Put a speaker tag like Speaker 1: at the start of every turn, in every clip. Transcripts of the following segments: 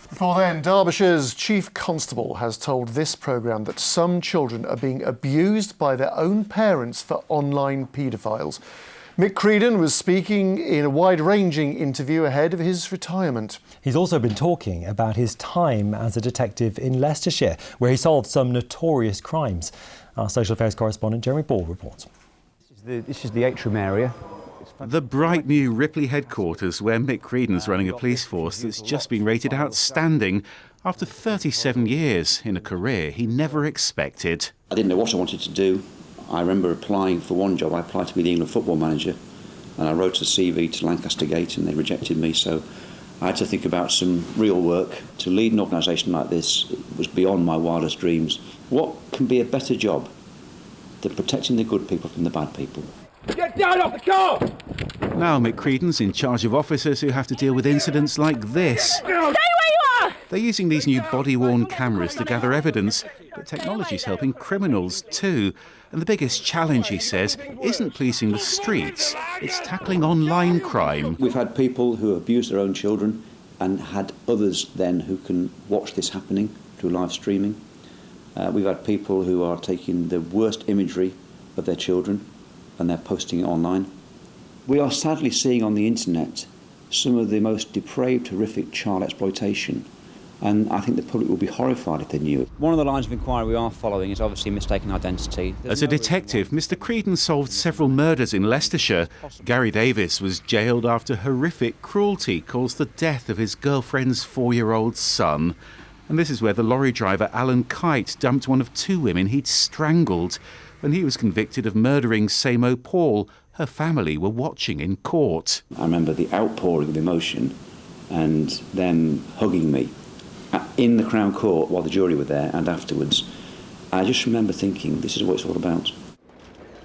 Speaker 1: Before then, Derbyshire's Chief Constable has told this programme that some children are being abused by their own parents for online paedophiles. Mick Creedon was speaking in a wide-ranging interview ahead of his retirement.
Speaker 2: He's also been talking about his time as a detective in Leicestershire, where he solved some notorious crimes. Our social affairs correspondent Jeremy Ball reports.
Speaker 3: This is the atrium area.
Speaker 4: The bright new Ripley headquarters, where Mick Creedon's running a police force that's just been rated outstanding after 37 years in a career he never expected.
Speaker 5: I didn't know what I wanted to do. I remember applying for one job. I applied to be the England football manager, and I wrote a CV to Lancaster Gate and they rejected me, so I had to think about some real work. To lead an organisation like this was beyond my wildest dreams. What can be a better job than protecting the good people from the bad people?
Speaker 6: Get down off the car!
Speaker 4: Now Mick Creedon's in charge of officers who have to deal with incidents like this.
Speaker 6: Stay where you are!
Speaker 4: They're using these new body-worn cameras to gather evidence, but technology's helping criminals too. And the biggest challenge, he says, isn't policing the streets, it's tackling online crime.
Speaker 5: We've had people who abuse their own children and had others then who can watch this happening through live streaming. We've had people who are taking the worst imagery of their children and they're posting it online. We are sadly seeing on the internet some of the most depraved, horrific child exploitation, and I think the public will be horrified if they knew it.
Speaker 3: One of the lines of inquiry we are following is obviously mistaken identity.
Speaker 4: As a detective, Mr. Creedon solved several murders in Leicestershire. Gary Davis was jailed after horrific cruelty caused the death of his girlfriend's 4-year-old son. And this is where the lorry driver Alan Kite dumped one of 2 women he'd strangled. When he was convicted of murdering Samo Paul, her family were watching in court.
Speaker 5: I remember the outpouring of emotion and them hugging me in the Crown Court while the jury were there and afterwards. I just remember thinking, this is what it's all about.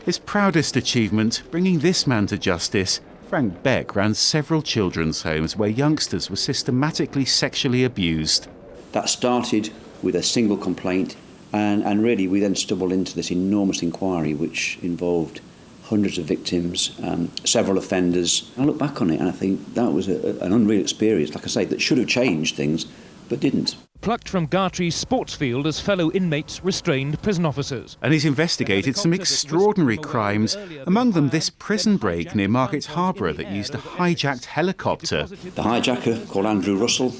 Speaker 4: His proudest achievement, bringing this man to justice. Frank Beck ran several children's homes where youngsters were systematically sexually abused.
Speaker 5: That started with a single complaint, and really we then stumbled into this enormous inquiry which involved hundreds of victims, several offenders. I look back on it and I think that was an unreal experience, like I say, that should have changed things, but didn't.
Speaker 7: Plucked from Gartrey's sports field as fellow inmates restrained prison officers.
Speaker 4: And he's investigated some extraordinary crimes, among them this prison break near Market Harborough that used a hijacked helicopter.
Speaker 5: The hijacker, called Andrew Russell,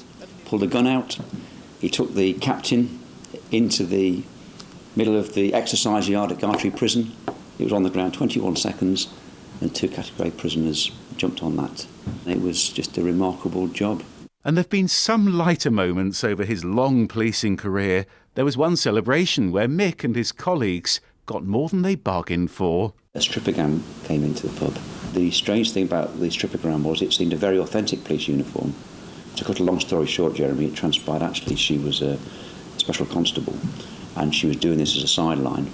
Speaker 5: pulled a gun out. He took the captain into the middle of the exercise yard at Gartrey Prison. It was on the ground 21 seconds and 2 category prisoners jumped on that. It was just a remarkable job.
Speaker 4: And there have been some lighter moments over his long policing career. There was one celebration where Mick and his colleagues got more than they bargained for.
Speaker 5: A stripper gang came into the pub. The strange thing about the stripper gang was it seemed a very authentic police uniform. To cut a long story short, Jeremy, it transpired actually she was a special constable and she was doing this as a sideline,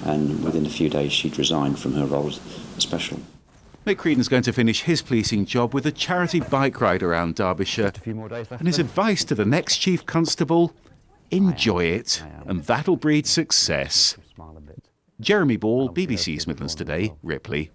Speaker 5: and within a few days she'd resigned from her role as a special.
Speaker 4: Mick Creedon's going to finish his policing job with a charity bike ride around Derbyshire. And his advice to the next Chief Constable, enjoy it, and that'll breed success. Jeremy Ball, BBC's Midlands Today, Ripley.